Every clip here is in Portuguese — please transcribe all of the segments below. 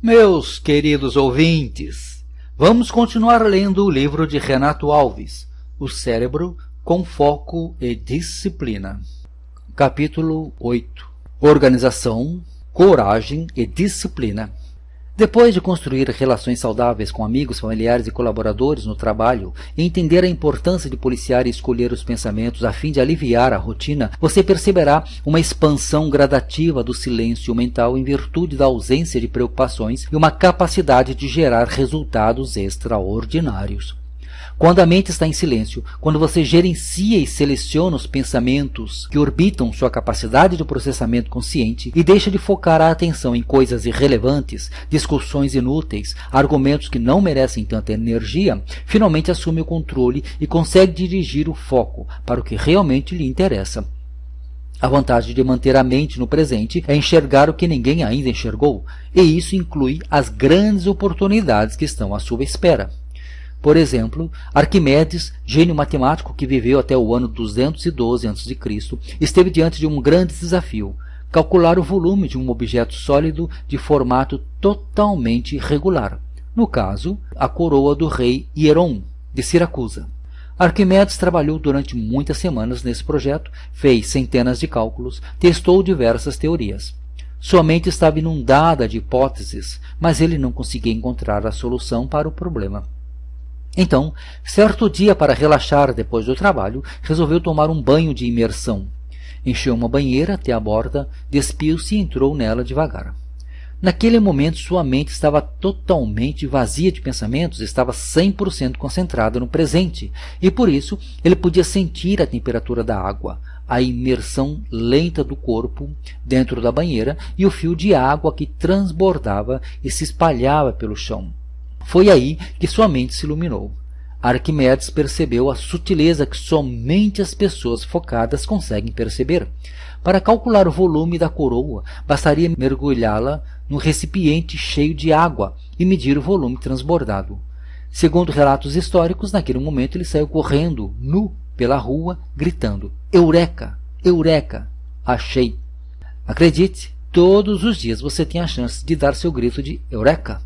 Meus queridos ouvintes, vamos continuar lendo o livro de Renato Alves, O Cérebro com Foco e Disciplina. Capítulo 8. Organização, Coragem e Disciplina. Depois de construir relações saudáveis com amigos, familiares e colaboradores no trabalho e entender a importância de policiar e escolher os pensamentos a fim de aliviar a rotina, você perceberá uma expansão gradativa do silêncio mental em virtude da ausência de preocupações e uma capacidade de gerar resultados extraordinários. Quando a mente está em silêncio, quando você gerencia e seleciona os pensamentos que orbitam sua capacidade de processamento consciente e deixa de focar a atenção em coisas irrelevantes, discussões inúteis, argumentos que não merecem tanta energia, finalmente assume o controle e consegue dirigir o foco para o que realmente lhe interessa. A vantagem de manter a mente no presente é enxergar o que ninguém ainda enxergou, e isso inclui as grandes oportunidades que estão à sua espera. Por exemplo, Arquimedes, gênio matemático que viveu até o ano 212 a.C., esteve diante de um grande desafio: calcular o volume de um objeto sólido de formato totalmente irregular, no caso, a coroa do rei Hierom, de Siracusa. Arquimedes trabalhou durante muitas semanas nesse projeto, fez centenas de cálculos, testou diversas teorias. Sua mente estava inundada de hipóteses, mas ele não conseguia encontrar a solução para o problema. Então, certo dia, para relaxar depois do trabalho, resolveu tomar um banho de imersão. Encheu uma banheira até a borda, despiu-se e entrou nela devagar. Naquele momento, sua mente estava totalmente vazia de pensamentos, estava 100% concentrada no presente, e por isso ele podia sentir a temperatura da água, a imersão lenta do corpo dentro da banheira e o fio de água que transbordava e se espalhava pelo chão. Foi aí que sua mente se iluminou. Arquimedes percebeu a sutileza que somente as pessoas focadas conseguem perceber. Para calcular o volume da coroa, bastaria mergulhá-la num recipiente cheio de água e medir o volume transbordado. Segundo relatos históricos, naquele momento ele saiu correndo, nu, pela rua, gritando: "Eureka! Eureka! Achei!" Acredite, todos os dias você tem a chance de dar seu grito de Eureka.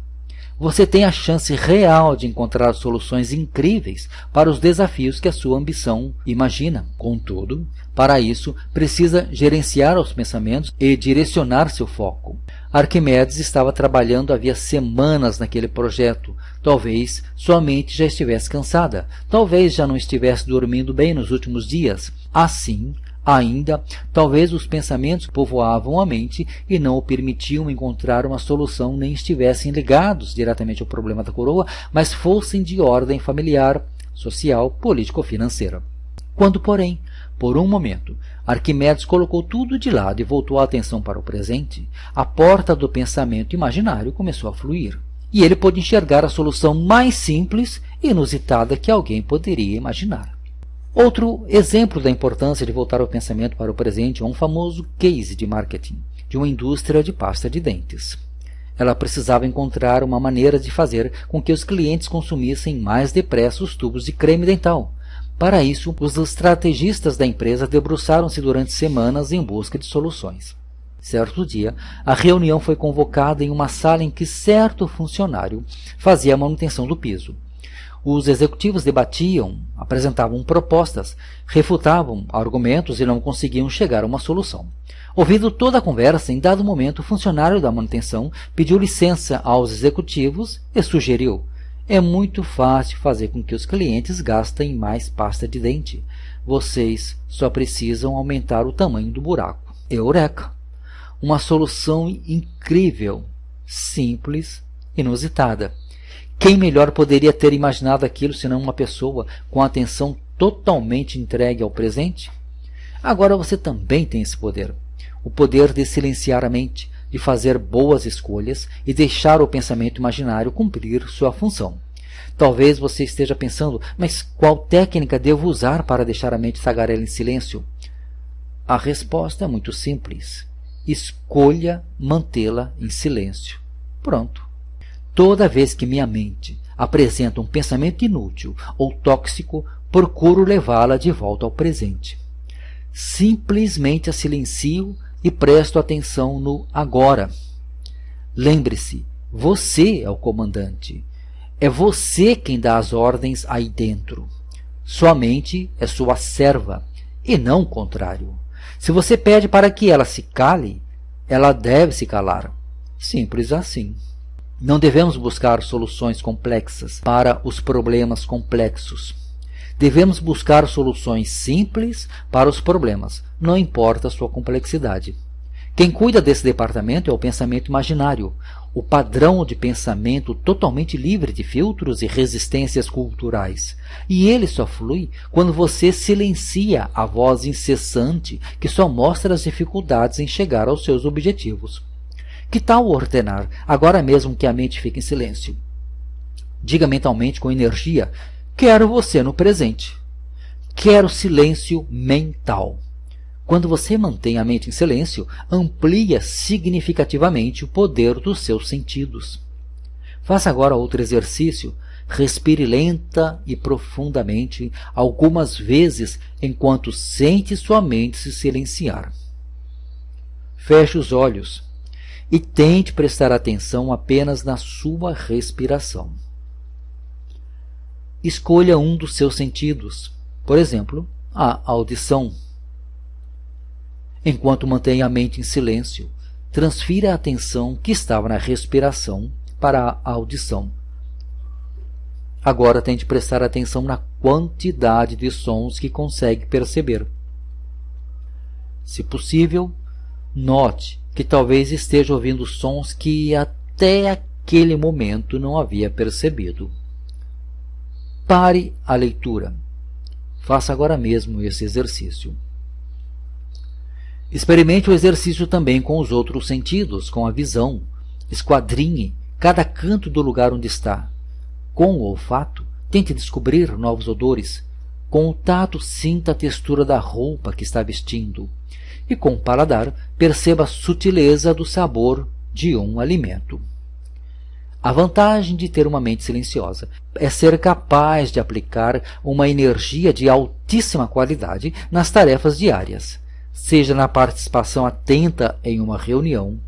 Você tem a chance real de encontrar soluções incríveis para os desafios que a sua ambição imagina. Contudo, para isso, precisa gerenciar os pensamentos e direcionar seu foco. Arquimedes estava trabalhando havia semanas naquele projeto. Talvez sua mente já estivesse cansada. Talvez já não estivesse dormindo bem nos últimos dias. Assim, ainda, talvez os pensamentos povoavam a mente e não o permitiam encontrar uma solução, nem estivessem ligados diretamente ao problema da coroa, mas fossem de ordem familiar, social, político-financeira. Quando, porém, por um momento, Arquimedes colocou tudo de lado e voltou a atenção para o presente, a porta do pensamento imaginário começou a fluir, e ele pôde enxergar a solução mais simples e inusitada que alguém poderia imaginar. Outro exemplo da importância de voltar o pensamento para o presente é um famoso case de marketing de uma indústria de pasta de dentes. Ela precisava encontrar uma maneira de fazer com que os clientes consumissem mais depressa os tubos de creme dental. Para isso, os estrategistas da empresa debruçaram-se durante semanas em busca de soluções. Certo dia, a reunião foi convocada em uma sala em que certo funcionário fazia a manutenção do piso. Os executivos debatiam, apresentavam propostas, refutavam argumentos e não conseguiam chegar a uma solução. Ouvindo toda a conversa, em dado momento, o funcionário da manutenção pediu licença aos executivos e sugeriu: "É muito fácil fazer com que os clientes gastem mais pasta de dente. Vocês só precisam aumentar o tamanho do buraco." Eureka! Uma solução incrível, simples, inusitada. Quem melhor poderia ter imaginado aquilo senão uma pessoa com a atenção totalmente entregue ao presente? Agora você também tem esse poder. O poder de silenciar a mente, de fazer boas escolhas e deixar o pensamento imaginário cumprir sua função. Talvez você esteja pensando: mas qual técnica devo usar para deixar a mente tagarela em silêncio? A resposta é muito simples. Escolha mantê-la em silêncio. Pronto. Toda vez que minha mente apresenta um pensamento inútil ou tóxico, procuro levá-la de volta ao presente. Simplesmente a silencio e presto atenção no agora. Lembre-se, Você é o comandante. É você quem dá as ordens aí dentro. Sua mente é sua serva, e não o contrário. Se você pede para que ela se cale, ela deve se calar. Simples assim. Não devemos buscar soluções complexas para os problemas complexos. Devemos buscar soluções simples para os problemas, não importa a sua complexidade. Quem cuida desse departamento é o pensamento imaginário, o padrão de pensamento totalmente livre de filtros e resistências culturais. E ele só flui quando você silencia a voz incessante que só mostra as dificuldades em chegar aos seus objetivos. Que tal ordenar, agora mesmo que a mente fique em silêncio? Diga mentalmente com energia: quero você no presente. Quero silêncio mental. Quando você mantém a mente em silêncio, amplia significativamente o poder dos seus sentidos. Faça agora outro exercício. Respire lenta e profundamente algumas vezes enquanto sente sua mente se silenciar. Feche os olhos e tente prestar atenção apenas na sua respiração. Escolha um dos seus sentidos, por exemplo, a audição. Enquanto mantém a mente em silêncio, transfira a atenção que estava na respiração para a audição. Agora tente prestar atenção na quantidade de sons que consegue perceber. Se possível, note que talvez esteja ouvindo sons que até aquele momento não havia percebido. Pare a leitura. Faça agora mesmo esse exercício. Experimente o exercício também com os outros sentidos, com a visão. Esquadrinhe cada canto do lugar onde está. Com o olfato, tente descobrir novos odores. Com o tato, sinta a textura da roupa que está vestindo. E com o paladar, perceba a sutileza do sabor de um alimento. A vantagem de ter uma mente silenciosa é ser capaz de aplicar uma energia de altíssima qualidade nas tarefas diárias, seja na participação atenta em uma reunião,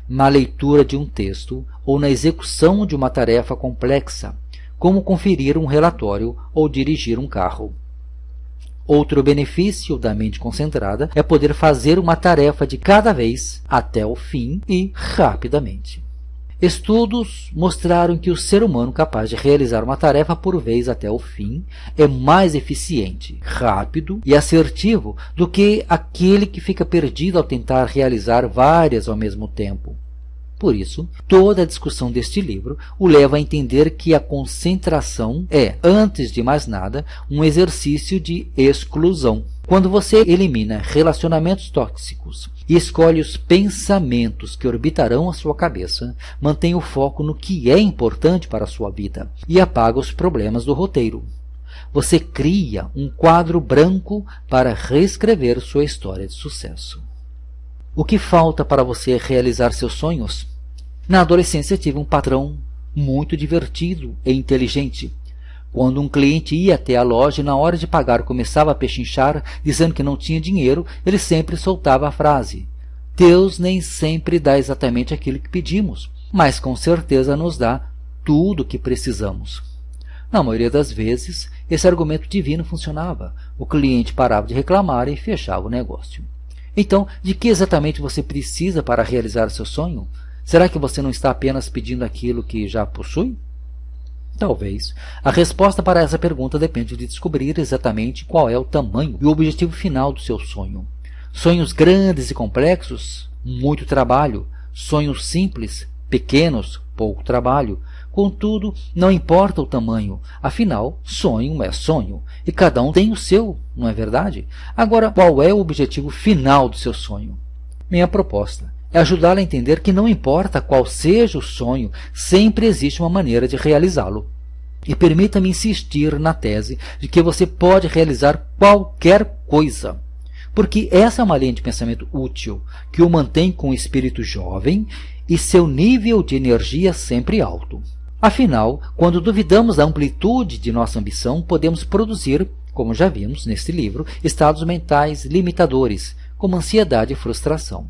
na leitura de um texto ou na execução de uma tarefa complexa, como conferir um relatório ou dirigir um carro. Outro benefício da mente concentrada é poder fazer uma tarefa de cada vez até o fim e rapidamente. Estudos mostraram que o ser humano capaz de realizar uma tarefa por vez até o fim é mais eficiente, rápido e assertivo do que aquele que fica perdido ao tentar realizar várias ao mesmo tempo. Por isso, toda a discussão deste livro o leva a entender que a concentração é, antes de mais nada, um exercício de exclusão. Quando você elimina relacionamentos tóxicos e escolhe os pensamentos que orbitarão a sua cabeça, mantém o foco no que é importante para a sua vida e apaga os problemas do roteiro. Você cria um quadro branco para reescrever sua história de sucesso. O que falta para você realizar seus sonhos? Na adolescência tive um patrão muito divertido e inteligente. Quando um cliente ia até a loja e na hora de pagar começava a pechinchar, dizendo que não tinha dinheiro, ele sempre soltava a frase: Deus nem sempre dá exatamente aquilo que pedimos, mas com certeza nos dá tudo o que precisamos. Na maioria das vezes, esse argumento divino funcionava. O cliente parava de reclamar e fechava o negócio. Então, de que exatamente você precisa para realizar seu sonho? Será que você não está apenas pedindo aquilo que já possui? Talvez. A resposta para essa pergunta depende de descobrir exatamente qual é o tamanho e o objetivo final do seu sonho. Sonhos grandes e complexos? Muito trabalho. Sonhos simples? Pequenos? Pouco trabalho. Contudo, não importa o tamanho. Afinal, sonho é sonho. E cada um tem o seu, não é verdade? Agora, qual é o objetivo final do seu sonho? Minha proposta é ajudá-lo a entender que não importa qual seja o sonho, sempre existe uma maneira de realizá-lo. E permita-me insistir na tese de que você pode realizar qualquer coisa, porque essa é uma linha de pensamento útil, que o mantém com o espírito jovem e seu nível de energia sempre alto. Afinal, quando duvidamos da amplitude de nossa ambição, podemos produzir, como já vimos neste livro, estados mentais limitadores, como ansiedade e frustração.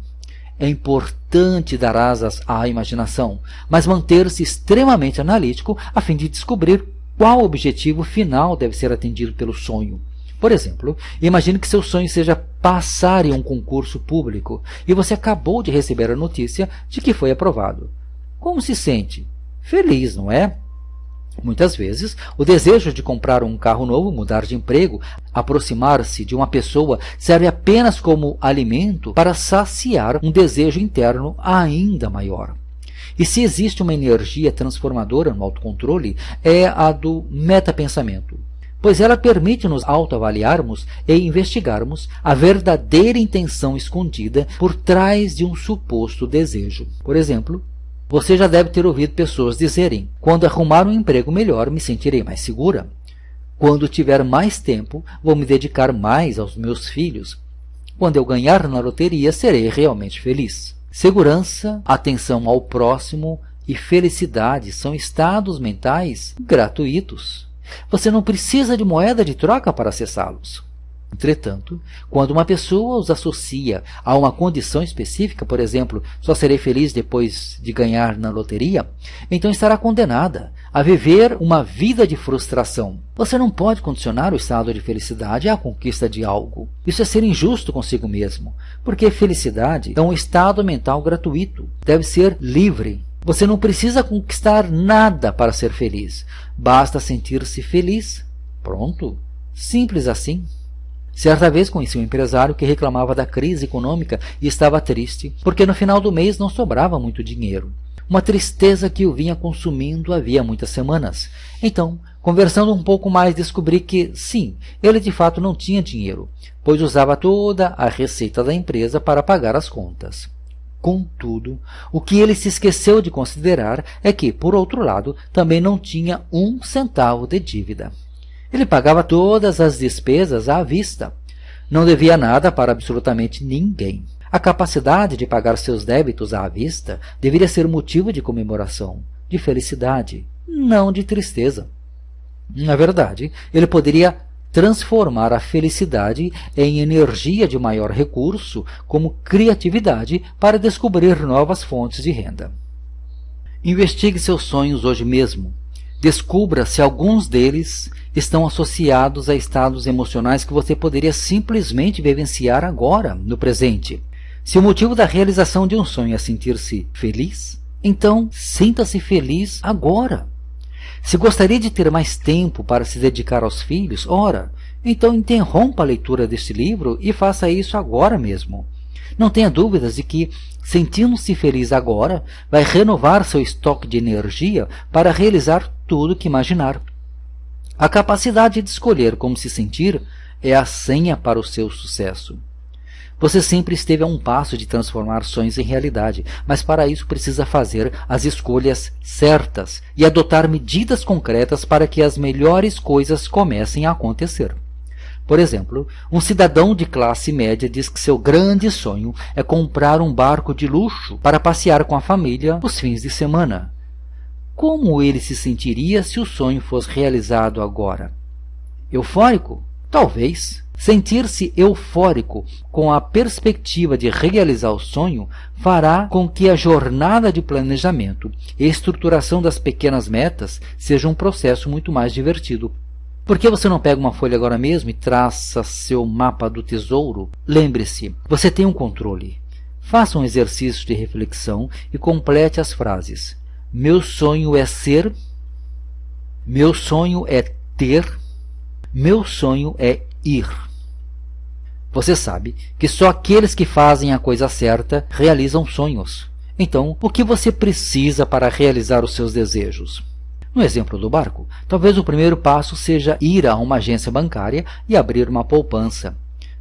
É importante dar asas à imaginação, mas manter-se extremamente analítico a fim de descobrir qual objetivo final deve ser atendido pelo sonho. Por exemplo, imagine que seu sonho seja passar em um concurso público e você acabou de receber a notícia de que foi aprovado. Como se sente? Feliz, não é? Muitas vezes, o desejo de comprar um carro novo, mudar de emprego, aproximar-se de uma pessoa serve apenas como alimento para saciar um desejo interno ainda maior. E se existe uma energia transformadora no autocontrole, é a do metapensamento, pois ela permite-nos autoavaliarmos e investigarmos a verdadeira intenção escondida por trás de um suposto desejo. Por exemplo, você já deve ter ouvido pessoas dizerem: quando arrumar um emprego melhor, me sentirei mais segura. Quando tiver mais tempo, vou me dedicar mais aos meus filhos. Quando eu ganhar na loteria, serei realmente feliz. Segurança, atenção ao próximo e felicidade são estados mentais gratuitos. Você não precisa de moeda de troca para acessá-los. Entretanto, quando uma pessoa os associa a uma condição específica, por exemplo, só serei feliz depois de ganhar na loteria, então estará condenada a viver uma vida de frustração. Você não pode condicionar o estado de felicidade à conquista de algo. Isso é ser injusto consigo mesmo, porque felicidade é um estado mental gratuito, deve ser livre. Você não precisa conquistar nada para ser feliz, basta sentir-se feliz. Pronto, simples assim. Certa vez conheci um empresário que reclamava da crise econômica e estava triste, porque no final do mês não sobrava muito dinheiro. Uma tristeza que o vinha consumindo havia muitas semanas. Então, conversando um pouco mais, descobri que, sim, ele de fato não tinha dinheiro, pois usava toda a receita da empresa para pagar as contas. Contudo, o que ele se esqueceu de considerar é que, por outro lado, também não tinha 1 centavo de dívida. Ele pagava todas as despesas à vista. Não devia nada para absolutamente ninguém. A capacidade de pagar seus débitos à vista deveria ser motivo de comemoração, de felicidade, não de tristeza. Na verdade, ele poderia transformar a felicidade em energia de maior recurso, como criatividade, para descobrir novas fontes de renda. Investigue seus sonhos hoje mesmo. Descubra se alguns deles estão associados a estados emocionais que você poderia simplesmente vivenciar agora, no presente. Se o motivo da realização de um sonho é sentir-se feliz, então sinta-se feliz agora. Se gostaria de ter mais tempo para se dedicar aos filhos, ora, então interrompa a leitura deste livro e faça isso agora mesmo. Não tenha dúvidas de que, sentindo-se feliz agora, vai renovar seu estoque de energia para realizar tudo o que imaginar. A capacidade de escolher como se sentir é a senha para o seu sucesso. Você sempre esteve a um passo de transformar sonhos em realidade, mas para isso precisa fazer as escolhas certas e adotar medidas concretas para que as melhores coisas comecem a acontecer. Por exemplo, um cidadão de classe média diz que seu grande sonho é comprar um barco de luxo para passear com a família os fins de semana. Como ele se sentiria se o sonho fosse realizado agora? Eufórico? Talvez. Sentir-se eufórico com a perspectiva de realizar o sonho fará com que a jornada de planejamento e estruturação das pequenas metas seja um processo muito mais divertido. Por que você não pega uma folha agora mesmo e traça seu mapa do tesouro? Lembre-se, você tem um controle. Faça um exercício de reflexão e complete as frases. Meu sonho é ser. Meu sonho é ter. Meu sonho é ir. Você sabe que só aqueles que fazem a coisa certa realizam sonhos. Então, o que você precisa para realizar os seus desejos? No exemplo do barco, talvez o primeiro passo seja ir a uma agência bancária e abrir uma poupança.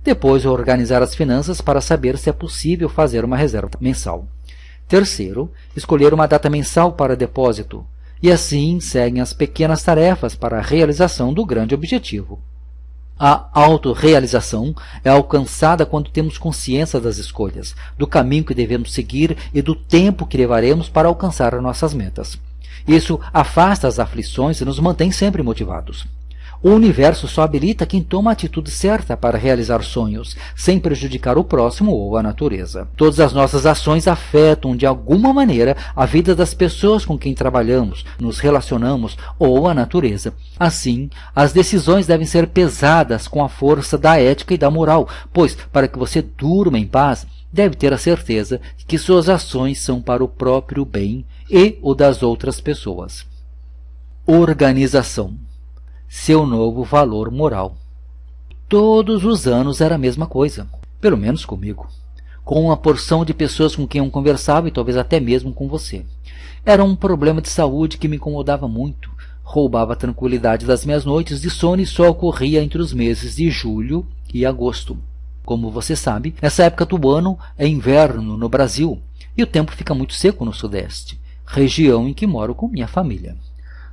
Depois, organizar as finanças para saber se é possível fazer uma reserva mensal. Terceiro, escolher uma data mensal para depósito. E assim seguem as pequenas tarefas para a realização do grande objetivo. A autorrealização é alcançada quando temos consciência das escolhas, do caminho que devemos seguir e do tempo que levaremos para alcançar nossas metas. Isso afasta as aflições e nos mantém sempre motivados. O universo só habilita quem toma a atitude certa para realizar sonhos, sem prejudicar o próximo ou a natureza. Todas as nossas ações afetam de alguma maneira a vida das pessoas com quem trabalhamos, nos relacionamos ou a natureza. Assim, as decisões devem ser pesadas com a força da ética e da moral, pois, para que você durma em paz, deve ter a certeza de que suas ações são para o próprio bem e o das outras pessoas. Organização. Seu novo valor moral. Todos os anos era a mesma coisa, pelo menos comigo, com uma porção de pessoas com quem eu conversava e talvez até mesmo com você. Era um problema de saúde que me incomodava muito, roubava a tranquilidade das minhas noites de sono e só ocorria entre os meses de julho e agosto. Como você sabe, nessa época do ano é inverno no Brasil e o tempo fica muito seco no Sudeste, região em que moro com minha família.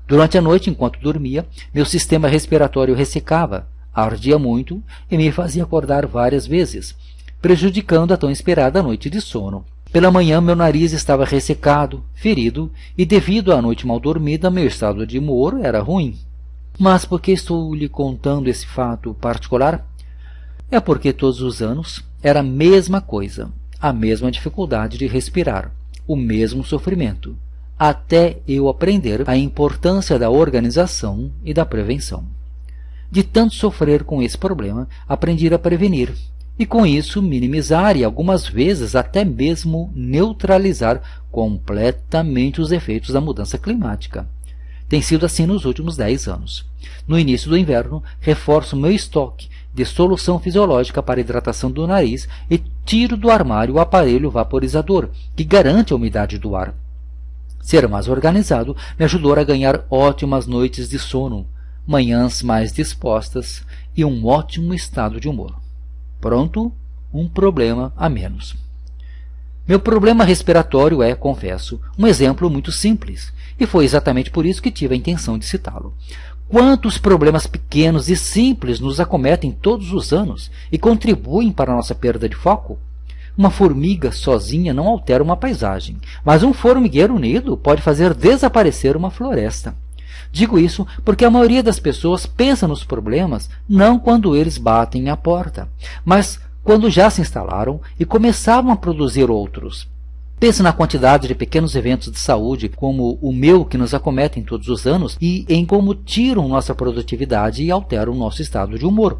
Durante a noite, enquanto dormia, meu sistema respiratório ressecava, ardia muito e me fazia acordar várias vezes, prejudicando a tão esperada noite de sono. Pela manhã, meu nariz estava ressecado, ferido, e devido à noite mal dormida, meu estado de humor era ruim. Mas por que estou lhe contando esse fato particular? É porque todos os anos era a mesma coisa, a mesma dificuldade de respirar, o mesmo sofrimento, até eu aprender a importância da organização e da prevenção. De tanto sofrer com esse problema, aprendi a prevenir, e com isso minimizar e algumas vezes até mesmo neutralizar completamente os efeitos da mudança climática. Tem sido assim nos últimos 10 anos. No início do inverno, reforço meu estoque de solução fisiológica para hidratação do nariz e tiro do armário o aparelho vaporizador, que garante a umidade do ar. Ser mais organizado me ajudou a ganhar ótimas noites de sono, manhãs mais dispostas e um ótimo estado de humor. Pronto, um problema a menos. Meu problema respiratório é, confesso, um exemplo muito simples, e foi exatamente por isso que tive a intenção de citá-lo. Quantos problemas pequenos e simples nos acometem todos os anos e contribuem para a nossa perda de foco? Uma formiga sozinha não altera uma paisagem, mas um formigueiro unido pode fazer desaparecer uma floresta. Digo isso porque a maioria das pessoas pensa nos problemas não quando eles batem à porta, mas quando já se instalaram e começavam a produzir outros. Pense na quantidade de pequenos eventos de saúde, como o meu, que nos acometem todos os anos, e em como tiram nossa produtividade e alteram nosso estado de humor.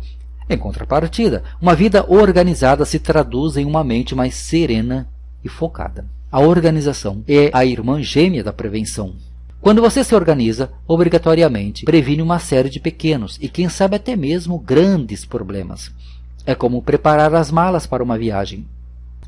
Em contrapartida, uma vida organizada se traduz em uma mente mais serena e focada. A organização é a irmã gêmea da prevenção. Quando você se organiza, obrigatoriamente previne uma série de pequenos e, quem sabe, até mesmo grandes problemas. É como preparar as malas para uma viagem.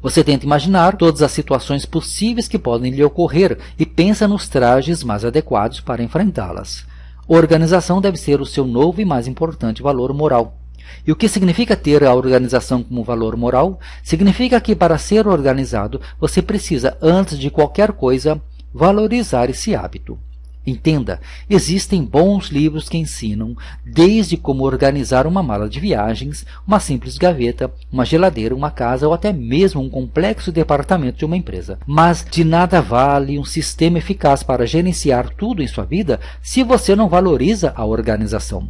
Você tenta imaginar todas as situações possíveis que podem lhe ocorrer e pensa nos trajes mais adequados para enfrentá-las. Organização deve ser o seu novo e mais importante valor moral. E o que significa ter a organização como valor moral? Significa que, para ser organizado, você precisa, antes de qualquer coisa, valorizar esse hábito. Entenda, existem bons livros que ensinam desde como organizar uma mala de viagens, uma simples gaveta, uma geladeira, uma casa ou até mesmo um complexo departamento de uma empresa. Mas de nada vale um sistema eficaz para gerenciar tudo em sua vida se você não valoriza a organização.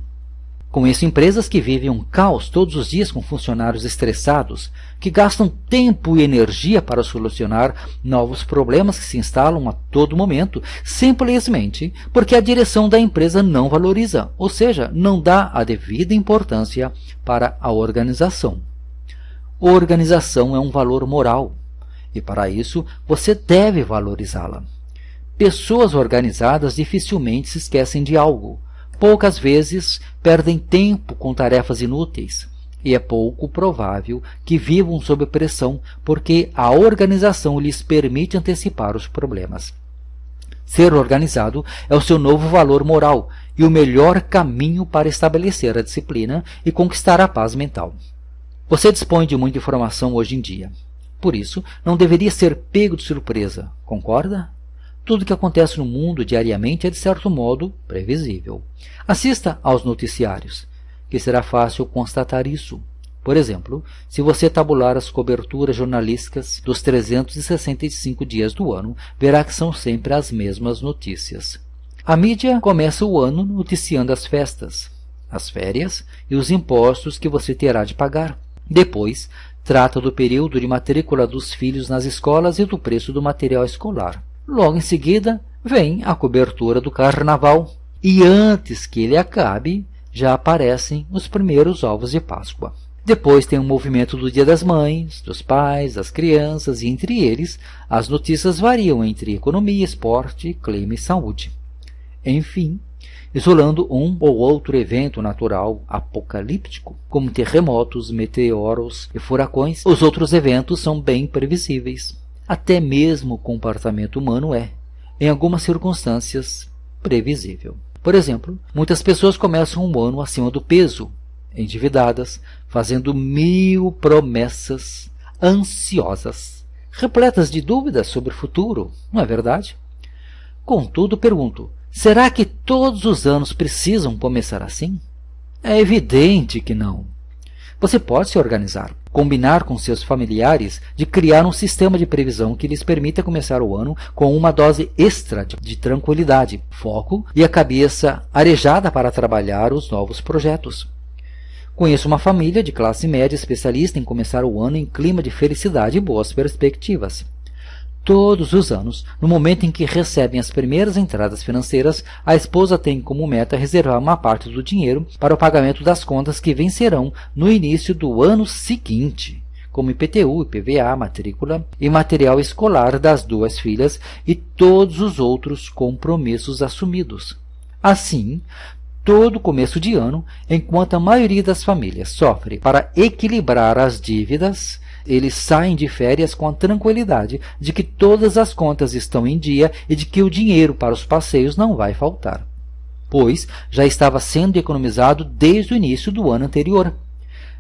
Conheço empresas que vivem um caos todos os dias com funcionários estressados, que gastam tempo e energia para solucionar novos problemas que se instalam a todo momento, simplesmente porque a direção da empresa não valoriza, ou seja, não dá a devida importância para a organização. Organização é um valor moral, e para isso você deve valorizá-la. Pessoas organizadas dificilmente se esquecem de algo. Poucas vezes perdem tempo com tarefas inúteis, e é pouco provável que vivam sob pressão, porque a organização lhes permite antecipar os problemas. Ser organizado é o seu novo valor moral e o melhor caminho para estabelecer a disciplina e conquistar a paz mental. Você dispõe de muita informação hoje em dia. Por isso, não deveria ser pego de surpresa, concorda? Tudo que acontece no mundo diariamente é, de certo modo, previsível. Assista aos noticiários, que será fácil constatar isso. Por exemplo, se você tabular as coberturas jornalísticas dos 365 dias do ano, verá que são sempre as mesmas notícias. A mídia começa o ano noticiando as festas, as férias e os impostos que você terá de pagar. Depois, trata do período de matrícula dos filhos nas escolas e do preço do material escolar. Logo em seguida, vem a cobertura do carnaval. E antes que ele acabe, já aparecem os primeiros ovos de Páscoa. Depois tem o movimento do Dia das Mães, dos pais, das crianças, e entre eles, as notícias variam entre economia, esporte, clima e saúde. Enfim, isolando um ou outro evento natural apocalíptico, como terremotos, meteoros e furacões, os outros eventos são bem previsíveis. Até mesmo o comportamento humano é, em algumas circunstâncias, previsível. Por exemplo, muitas pessoas começam um ano acima do peso, endividadas, fazendo 1000 promessas ansiosas, repletas de dúvidas sobre o futuro, não é verdade? Contudo, pergunto, será que todos os anos precisam começar assim? É evidente que não. Você pode se organizar, combinar com seus familiares de criar um sistema de previsão que lhes permita começar o ano com uma dose extra de tranquilidade, foco e a cabeça arejada para trabalhar os novos projetos. Conheço uma família de classe média especialista em começar o ano em clima de felicidade e boas perspectivas. Todos os anos, no momento em que recebem as primeiras entradas financeiras, a esposa tem como meta reservar uma parte do dinheiro para o pagamento das contas que vencerão no início do ano seguinte, como IPTU, IPVA, matrícula e material escolar das 2 filhas e todos os outros compromissos assumidos. Assim, todo começo de ano, enquanto a maioria das famílias sofre para equilibrar as dívidas, eles saem de férias com a tranquilidade de que todas as contas estão em dia e de que o dinheiro para os passeios não vai faltar, pois já estava sendo economizado desde o início do ano anterior.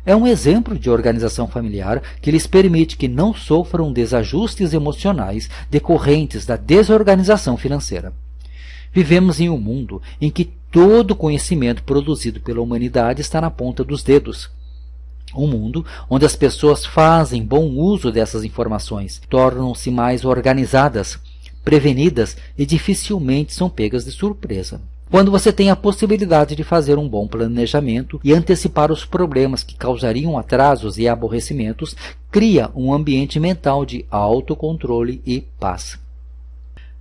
É um exemplo de organização familiar que lhes permite que não sofram desajustes emocionais decorrentes da desorganização financeira. Vivemos em um mundo em que todo o conhecimento produzido pela humanidade está na ponta dos dedos. Um mundo onde as pessoas fazem bom uso dessas informações, tornam-se mais organizadas, prevenidas e dificilmente são pegas de surpresa. Quando você tem a possibilidade de fazer um bom planejamento e antecipar os problemas que causariam atrasos e aborrecimentos, cria um ambiente mental de autocontrole e paz.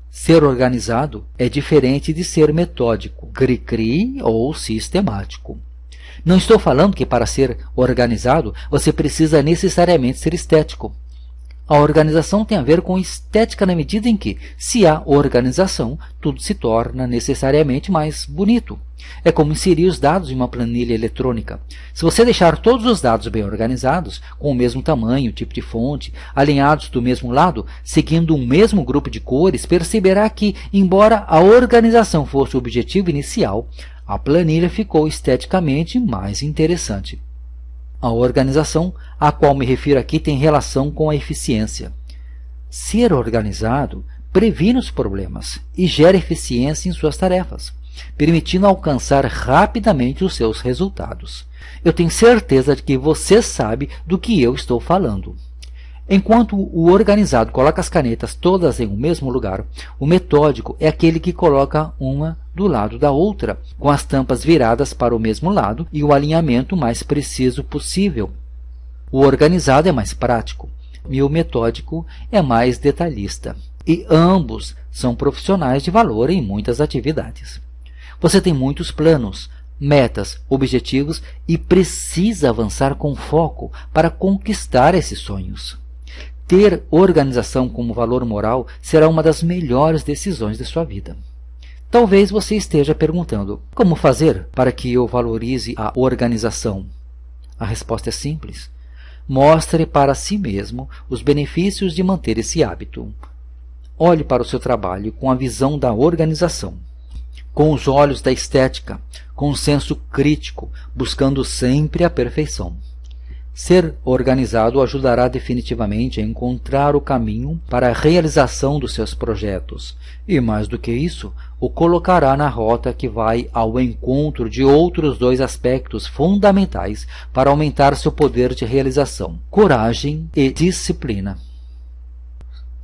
Ser organizado é diferente de ser metódico, cri-cri ou sistemático. Não estou falando que para ser organizado você precisa necessariamente ser estético. A organização tem a ver com estética na medida em que, se há organização, tudo se torna necessariamente mais bonito. É como inserir os dados em uma planilha eletrônica. Se você deixar todos os dados bem organizados, com o mesmo tamanho, tipo de fonte, alinhados do mesmo lado, seguindo um mesmo grupo de cores, perceberá que, embora a organização fosse o objetivo inicial, a planilha ficou esteticamente mais interessante. A organização a qual me refiro aqui tem relação com a eficiência. Ser organizado previne os problemas e gera eficiência em suas tarefas, permitindo alcançar rapidamente os seus resultados. Eu tenho certeza de que você sabe do que eu estou falando. Enquanto o organizado coloca as canetas todas em um mesmo lugar, o metódico é aquele que coloca uma do lado da outra, com as tampas viradas para o mesmo lado e o alinhamento mais preciso possível. O organizado é mais prático e o metódico é mais detalhista. E ambos são profissionais de valor em muitas atividades. Você tem muitos planos, metas, objetivos e precisa avançar com foco para conquistar esses sonhos. Ter organização como valor moral será uma das melhores decisões de sua vida. Talvez você esteja perguntando, como fazer para que eu valorize a organização? A resposta é simples. Mostre para si mesmo os benefícios de manter esse hábito. Olhe para o seu trabalho com a visão da organização, com os olhos da estética, com um senso crítico, buscando sempre a perfeição. Ser organizado o ajudará definitivamente a encontrar o caminho para a realização dos seus projetos e, mais do que isso, o colocará na rota que vai ao encontro de outros 2 aspectos fundamentais para aumentar seu poder de realização: coragem e disciplina.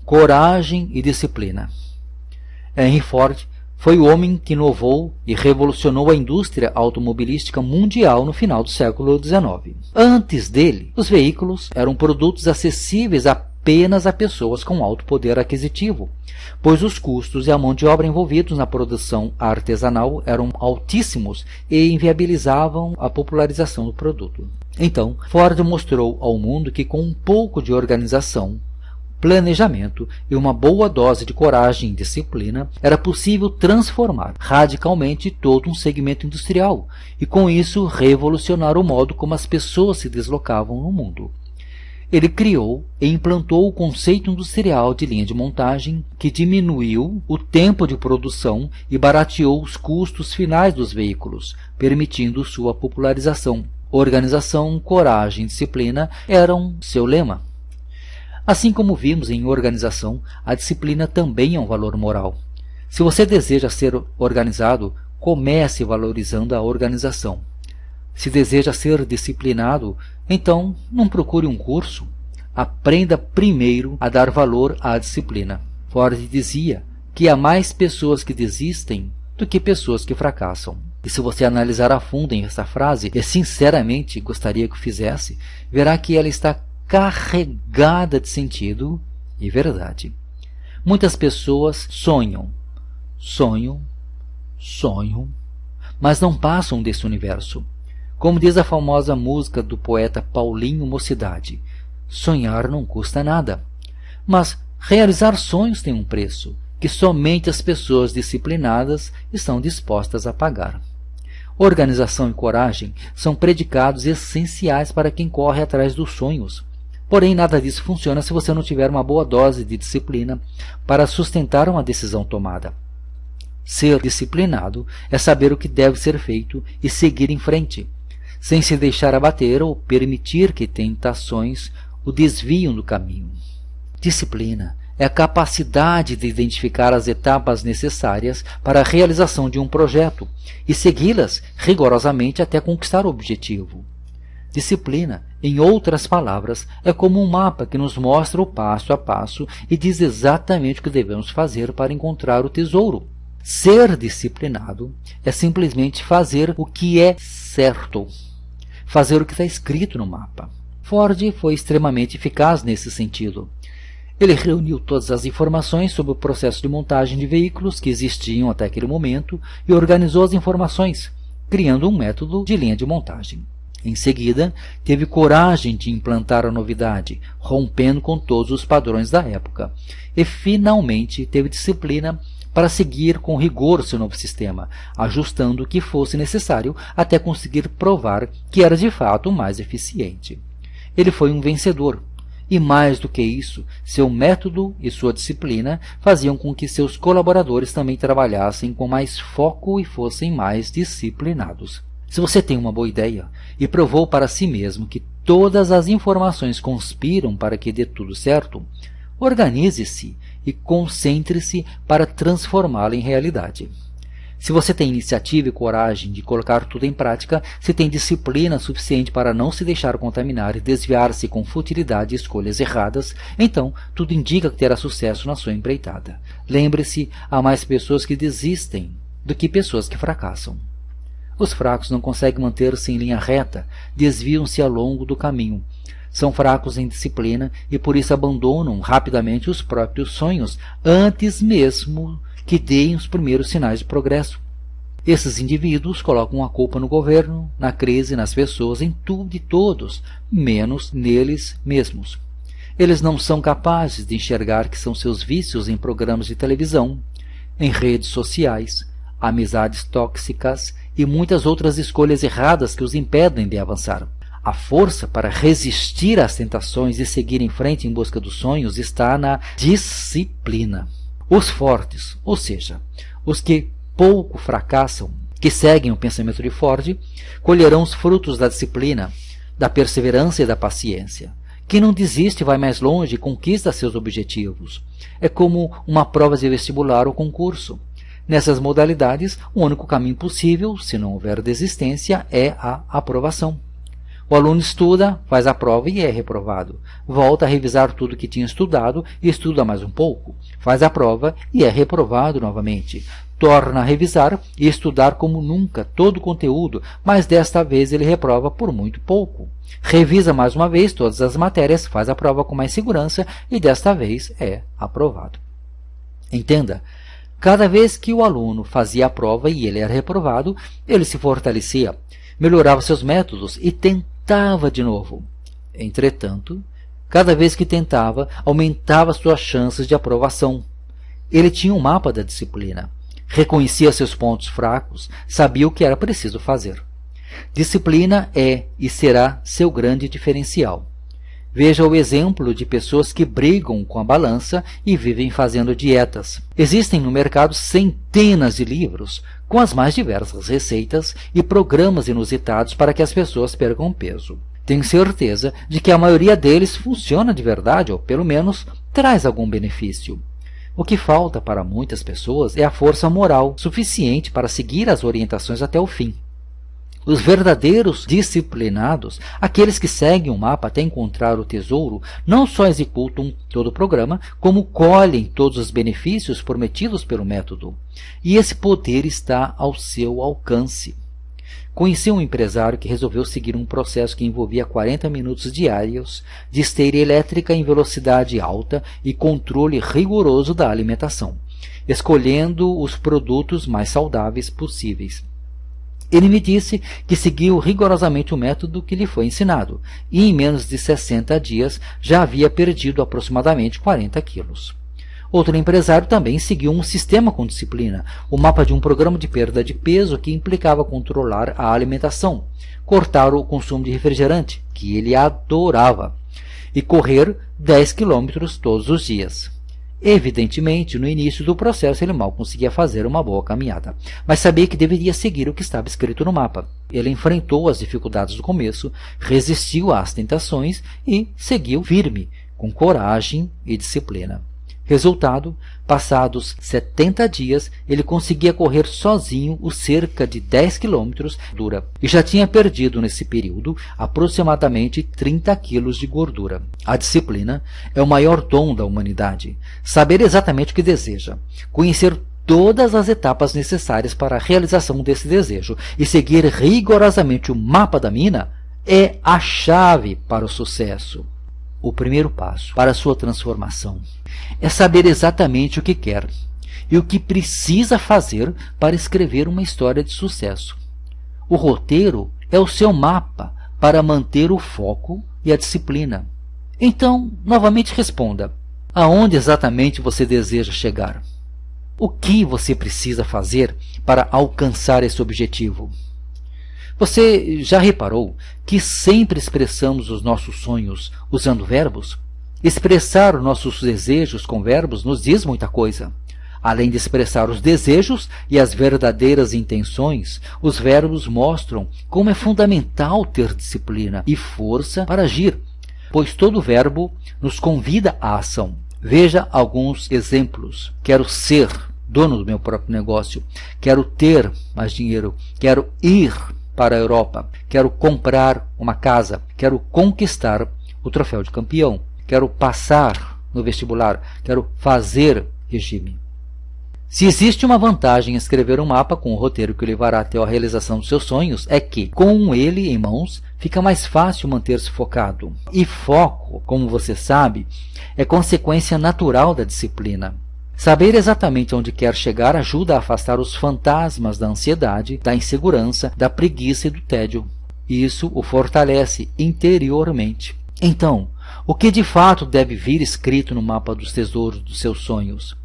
Coragem e disciplina. Henry Ford Foi o homem que inovou e revolucionou a indústria automobilística mundial no final do século XIX. Antes dele, os veículos eram produtos acessíveis apenas a pessoas com alto poder aquisitivo, pois os custos e a mão de obra envolvidos na produção artesanal eram altíssimos e inviabilizavam a popularização do produto. Então, Ford mostrou ao mundo que com um pouco de organização, planejamento e uma boa dose de coragem e disciplina, era possível transformar radicalmente todo um segmento industrial e, com isso, revolucionar o modo como as pessoas se deslocavam no mundo. Ele criou e implantou o conceito industrial de linha de montagem, que diminuiu o tempo de produção e barateou os custos finais dos veículos, permitindo sua popularização. Organização, coragem e disciplina eram seu lema. Assim como vimos em organização, a disciplina também é um valor moral. Se você deseja ser organizado, comece valorizando a organização. Se deseja ser disciplinado, então não procure um curso. Aprenda primeiro a dar valor à disciplina. Ford dizia que há mais pessoas que desistem do que pessoas que fracassam. E se você analisar a fundo essa frase, e sinceramente gostaria que o fizesse, verá que ela está carregada de sentido e verdade. Muitas pessoas sonham, mas não passam desse universo. Como diz a famosa música do poeta Paulinho Mocidade, sonhar não custa nada. Mas realizar sonhos tem um preço, que somente as pessoas disciplinadas estão dispostas a pagar. Organização e coragem são predicados essenciais para quem corre atrás dos sonhos. Porém, nada disso funciona se você não tiver uma boa dose de disciplina para sustentar uma decisão tomada. Ser disciplinado é saber o que deve ser feito e seguir em frente, sem se deixar abater ou permitir que tentações o desviem do caminho. Disciplina é a capacidade de identificar as etapas necessárias para a realização de um projeto e segui-las rigorosamente até conquistar o objetivo. Disciplina, em outras palavras, é como um mapa que nos mostra o passo a passo e diz exatamente o que devemos fazer para encontrar o tesouro. Ser disciplinado é simplesmente fazer o que é certo, fazer o que está escrito no mapa. Ford foi extremamente eficaz nesse sentido. Ele reuniu todas as informações sobre o processo de montagem de veículos que existiam até aquele momento e organizou as informações, criando um método de linha de montagem. Em seguida, teve coragem de implantar a novidade, rompendo com todos os padrões da época. E, finalmente, teve disciplina para seguir com rigor seu novo sistema, ajustando o que fosse necessário até conseguir provar que era de fato o mais eficiente. Ele foi um vencedor. E mais do que isso, seu método e sua disciplina faziam com que seus colaboradores também trabalhassem com mais foco e fossem mais disciplinados. Se você tem uma boa ideia e provou para si mesmo que todas as informações conspiram para que dê tudo certo, organize-se e concentre-se para transformá-la em realidade. Se você tem iniciativa e coragem de colocar tudo em prática, se tem disciplina suficiente para não se deixar contaminar e desviar-se com futilidade e escolhas erradas, então tudo indica que terá sucesso na sua empreitada. Lembre-se, há mais pessoas que desistem do que pessoas que fracassam. Os fracos não conseguem manter-se em linha reta, desviam-se ao longo do caminho. São fracos em disciplina e por isso abandonam rapidamente os próprios sonhos, antes mesmo que deem os primeiros sinais de progresso. Esses indivíduos colocam a culpa no governo, na crise, nas pessoas, em tudo e todos, menos neles mesmos. Eles não são capazes de enxergar que são seus vícios em programas de televisão, em redes sociais, amizades tóxicas e muitas outras escolhas erradas que os impedem de avançar. A força para resistir às tentações e seguir em frente em busca dos sonhos está na disciplina. Os fortes, ou seja, os que pouco fracassam, que seguem o pensamento de Ford, colherão os frutos da disciplina, da perseverança e da paciência. Quem não desiste vai mais longe e conquista seus objetivos. É como uma prova de vestibular ou concurso. Nessas modalidades, o único caminho possível, se não houver desistência, é a aprovação. O aluno estuda, faz a prova e é reprovado. Volta a revisar tudo que tinha estudado e estuda mais um pouco. Faz a prova e é reprovado novamente. Torna a revisar e estudar como nunca todo o conteúdo, mas desta vez ele reprova por muito pouco. Revisa mais uma vez todas as matérias, faz a prova com mais segurança e desta vez é aprovado. Entenda, cada vez que o aluno fazia a prova e ele era reprovado, ele se fortalecia, melhorava seus métodos e tentava de novo. Entretanto, cada vez que tentava, aumentava suas chances de aprovação. Ele tinha um mapa da disciplina, reconhecia seus pontos fracos, sabia o que era preciso fazer. Disciplina é e será seu grande diferencial. Veja o exemplo de pessoas que brigam com a balança e vivem fazendo dietas. Existem no mercado centenas de livros com as mais diversas receitas e programas inusitados para que as pessoas percam peso. Tenho certeza de que a maioria deles funciona de verdade, ou pelo menos traz algum benefício. O que falta para muitas pessoas é a força moral suficiente para seguir as orientações até o fim. Os verdadeiros disciplinados, aqueles que seguem o mapa até encontrar o tesouro, não só executam todo o programa, como colhem todos os benefícios prometidos pelo método. E esse poder está ao seu alcance. Conheci um empresário que resolveu seguir um processo que envolvia 40 minutos diários de esteira elétrica em velocidade alta e controle rigoroso da alimentação, escolhendo os produtos mais saudáveis possíveis. Ele me disse que seguiu rigorosamente o método que lhe foi ensinado e em menos de 60 dias já havia perdido aproximadamente 40 quilos. Outro empresário também seguiu um sistema com disciplina, o mapa de um programa de perda de peso que implicava controlar a alimentação, cortar o consumo de refrigerante, que ele adorava, e correr 10 quilômetros todos os dias. Evidentemente, no início do processo ele mal conseguia fazer uma boa caminhada, mas sabia que deveria seguir o que estava escrito no mapa. Ele enfrentou as dificuldades do começo, resistiu às tentações e seguiu firme, com coragem e disciplina. Resultado, passados 70 dias, ele conseguia correr sozinho os cerca de 10 quilômetros dura e já tinha perdido nesse período aproximadamente 30 quilos de gordura. A disciplina é o maior dom da humanidade. Saber exatamente o que deseja, conhecer todas as etapas necessárias para a realização desse desejo e seguir rigorosamente o mapa da mina é a chave para o sucesso. O primeiro passo para a sua transformação é saber exatamente o que quer e o que precisa fazer para escrever uma história de sucesso. O roteiro é o seu mapa para manter o foco e a disciplina. Então, novamente responda: aonde exatamente você deseja chegar? O que você precisa fazer para alcançar esse objetivo? Você já reparou que sempre expressamos os nossos sonhos usando verbos? Expressar os nossos desejos com verbos nos diz muita coisa. Além de expressar os desejos e as verdadeiras intenções, os verbos mostram como é fundamental ter disciplina e força para agir, pois todo verbo nos convida à ação. Veja alguns exemplos. Quero ser dono do meu próprio negócio. Quero ter mais dinheiro. Quero ir para a Europa, quero comprar uma casa, quero conquistar o troféu de campeão, quero passar no vestibular, quero fazer regime. Se existe uma vantagem em escrever um mapa com o roteiro que o levará até a realização dos seus sonhos, é que, com ele em mãos, fica mais fácil manter-se focado. E foco, como você sabe, é consequência natural da disciplina. Saber exatamente onde quer chegar ajuda a afastar os fantasmas da ansiedade, da insegurança, da preguiça e do tédio. Isso o fortalece interiormente. Então, o que de fato deve vir escrito no mapa dos tesouros dos seus sonhos?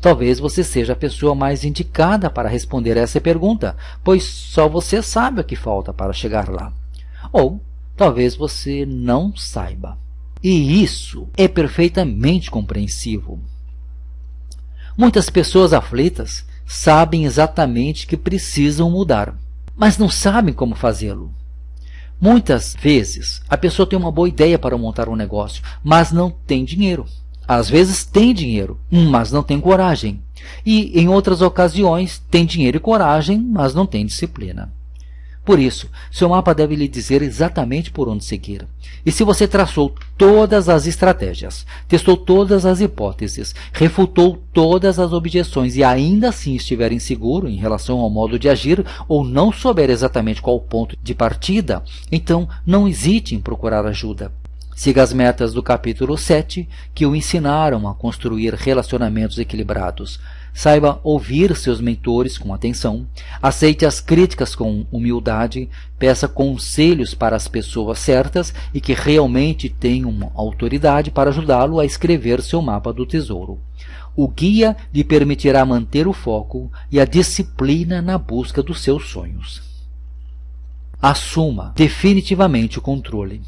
Talvez você seja a pessoa mais indicada para responder essa pergunta, pois só você sabe o que falta para chegar lá. Ou talvez você não saiba. E isso é perfeitamente compreensivo. Muitas pessoas aflitas sabem exatamente que precisam mudar, mas não sabem como fazê-lo. Muitas vezes a pessoa tem uma boa ideia para montar um negócio, mas não tem dinheiro. Às vezes tem dinheiro, mas não tem coragem. E em outras ocasiões tem dinheiro e coragem, mas não tem disciplina. Por isso, seu mapa deve lhe dizer exatamente por onde seguir. E se você traçou todas as estratégias, testou todas as hipóteses, refutou todas as objeções e ainda assim estiver inseguro em relação ao modo de agir ou não souber exatamente qual o ponto de partida, então não hesite em procurar ajuda. Siga as metas do capítulo 7, que o ensinaram a construir relacionamentos equilibrados. Saiba ouvir seus mentores com atenção, aceite as críticas com humildade, peça conselhos para as pessoas certas e que realmente tenham autoridade para ajudá-lo a escrever seu mapa do tesouro. O guia lhe permitirá manter o foco e a disciplina na busca dos seus sonhos. Assuma definitivamente o controle.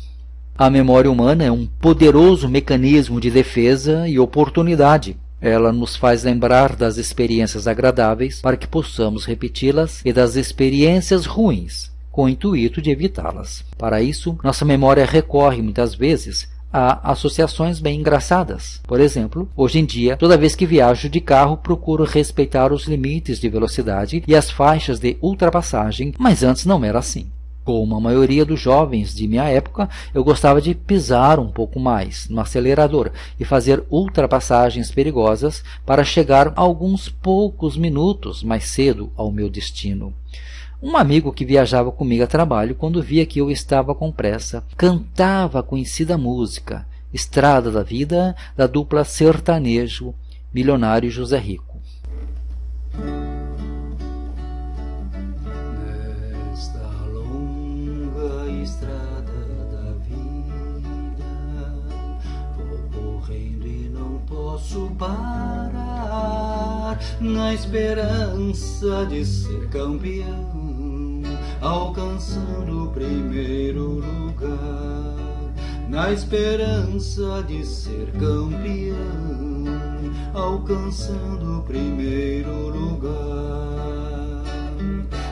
A memória humana é um poderoso mecanismo de defesa e oportunidade. Ela nos faz lembrar das experiências agradáveis para que possamos repeti-las e das experiências ruins, com o intuito de evitá-las. Para isso, nossa memória recorre muitas vezes a associações bem engraçadas. Por exemplo, hoje em dia, toda vez que viajo de carro, procuro respeitar os limites de velocidade e as faixas de ultrapassagem, mas antes não era assim. Como a maioria dos jovens de minha época, eu gostava de pisar um pouco mais no acelerador e fazer ultrapassagens perigosas para chegar alguns poucos minutos mais cedo ao meu destino. Um amigo que viajava comigo a trabalho, quando via que eu estava com pressa, cantava a conhecida música Estrada da Vida, da dupla sertanejo Milionário José Rico. Parar na esperança de ser campeão, alcançando o primeiro lugar. Na esperança de ser campeão, alcançando o primeiro lugar.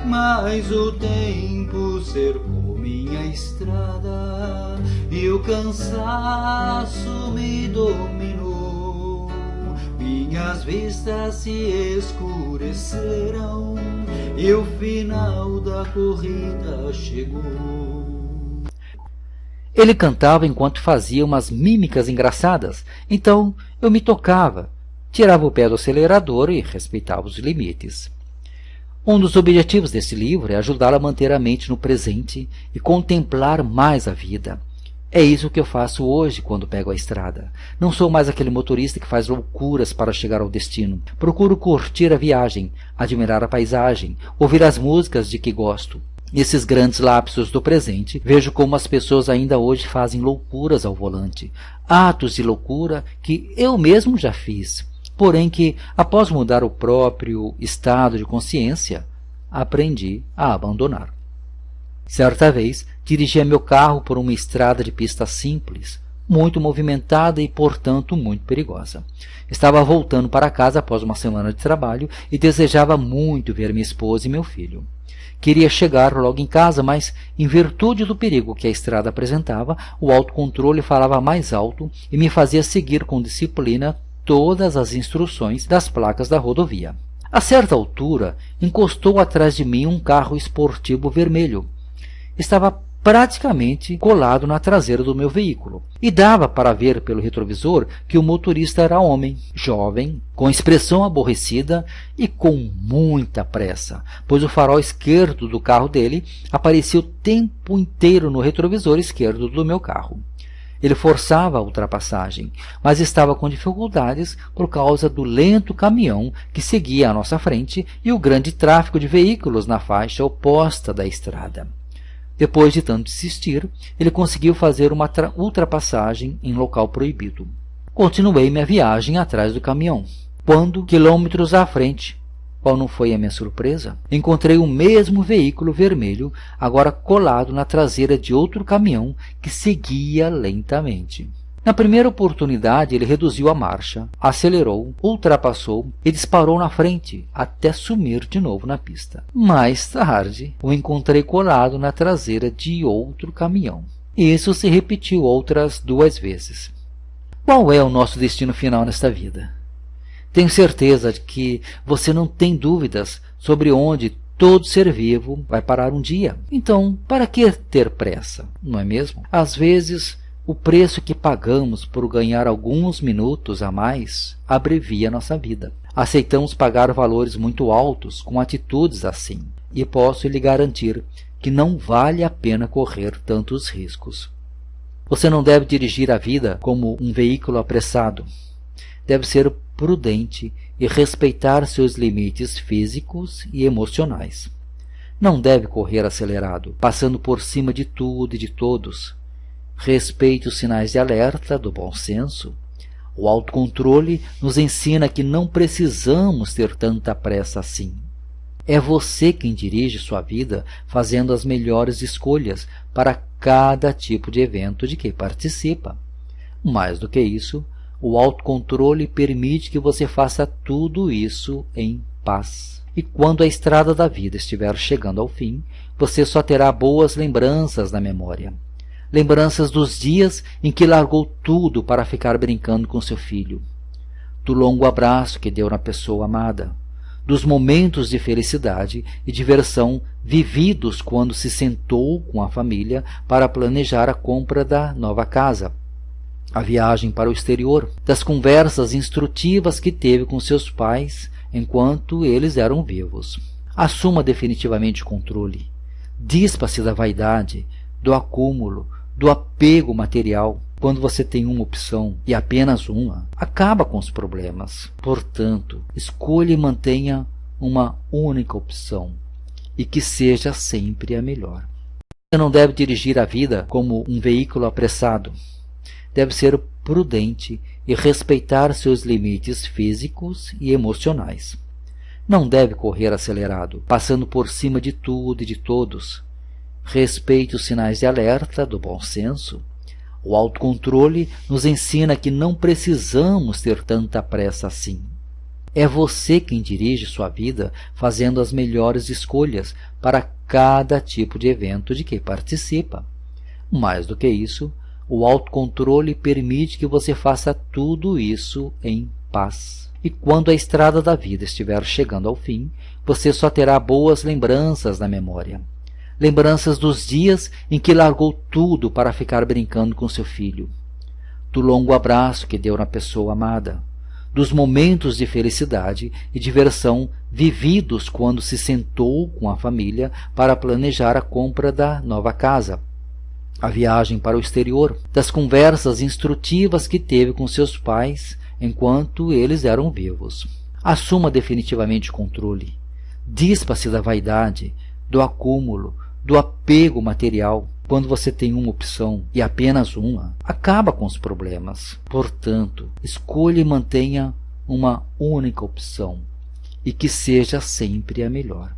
Mas o tempo cercou minha estrada e o cansaço me dominou. Minhas vistas se escureceram e o final da corrida chegou. Ele cantava enquanto fazia umas mímicas engraçadas, então eu me tocava, tirava o pé do acelerador e respeitava os limites. Um dos objetivos desse livro é ajudá-lo a manter a mente no presente e contemplar mais a vida. É isso que eu faço hoje quando pego a estrada. Não sou mais aquele motorista que faz loucuras para chegar ao destino. Procuro curtir a viagem, admirar a paisagem, ouvir as músicas de que gosto. Nesses grandes lapsos do presente, vejo como as pessoas ainda hoje fazem loucuras ao volante. Atos de loucura que eu mesmo já fiz, porém que, após mudar o próprio estado de consciência, aprendi a abandonar. Certa vez, dirigia meu carro por uma estrada de pista simples, muito movimentada e, portanto, muito perigosa. Estava voltando para casa após uma semana de trabalho e desejava muito ver minha esposa e meu filho. Queria chegar logo em casa, mas, em virtude do perigo que a estrada apresentava, o autocontrole falava mais alto e me fazia seguir com disciplina todas as instruções das placas da rodovia. A certa altura, encostou atrás de mim um carro esportivo vermelho. Estava praticamente colado na traseira do meu veículo, e dava para ver pelo retrovisor que o motorista era homem, jovem, com expressão aborrecida e com muita pressa, pois o farol esquerdo do carro dele aparecia o tempo inteiro no retrovisor esquerdo do meu carro. Ele forçava a ultrapassagem, mas estava com dificuldades por causa do lento caminhão que seguia à nossa frente e o grande tráfego de veículos na faixa oposta da estrada. Depois de tanto insistir, ele conseguiu fazer uma ultrapassagem em local proibido. Continuei minha viagem atrás do caminhão, quando, quilômetros à frente, qual não foi a minha surpresa, encontrei o mesmo veículo vermelho, agora colado na traseira de outro caminhão que seguia lentamente. Na primeira oportunidade, ele reduziu a marcha, acelerou, ultrapassou e disparou na frente, até sumir de novo na pista. Mais tarde, o encontrei colado na traseira de outro caminhão. Isso se repetiu outras 2 vezes. Qual é o nosso destino final nesta vida? Tenho certeza de que você não tem dúvidas sobre onde todo ser vivo vai parar um dia. Então, para que ter pressa, não é mesmo? Às vezes, o preço que pagamos por ganhar alguns minutos a mais abrevia nossa vida. Aceitamos pagar valores muito altos com atitudes assim, e posso lhe garantir que não vale a pena correr tantos riscos. Você não deve dirigir a vida como um veículo apressado. Deve ser prudente e respeitar seus limites físicos e emocionais. Não deve correr acelerado, passando por cima de tudo e de todos. Respeite os sinais de alerta do bom senso. O autocontrole nos ensina que não precisamos ter tanta pressa assim. É você quem dirige sua vida fazendo as melhores escolhas para cada tipo de evento de que participa. Mais do que isso, o autocontrole permite que você faça tudo isso em paz. E quando a estrada da vida estiver chegando ao fim, você só terá boas lembranças na memória. Lembranças dos dias em que largou tudo para ficar brincando com seu filho, do longo abraço que deu na pessoa amada, dos momentos de felicidade e diversão vividos quando se sentou com a família para planejar a compra da nova casa, a viagem para o exterior, das conversas instrutivas que teve com seus pais enquanto eles eram vivos. Assuma definitivamente o controle. Dispa-se da vaidade, do acúmulo, do apego material. Quando você tem uma opção e apenas uma, acaba com os problemas. Portanto, escolha e mantenha uma única opção e que seja sempre a melhor. Você não deve dirigir a vida como um veículo apressado. Deve ser prudente e respeitar seus limites físicos e emocionais. Não deve correr acelerado, passando por cima de tudo e de todos. Respeite os sinais de alerta do bom senso. O autocontrole nos ensina que não precisamos ter tanta pressa assim. É você quem dirige sua vida fazendo as melhores escolhas para cada tipo de evento de que participa. Mais do que isso, o autocontrole permite que você faça tudo isso em paz. E quando a estrada da vida estiver chegando ao fim, você só terá boas lembranças na memória. Lembranças dos dias em que largou tudo para ficar brincando com seu filho, do longo abraço que deu na pessoa amada, dos momentos de felicidade e diversão vividos quando se sentou com a família para planejar a compra da nova casa, a viagem para o exterior, das conversas instrutivas que teve com seus pais enquanto eles eram vivos. Assuma definitivamente o controle. Dispa-se da vaidade, do acúmulo, do apego material. Quando você tem uma opção e apenas uma, acaba com os problemas. Portanto, escolha e mantenha uma única opção e que seja sempre a melhor.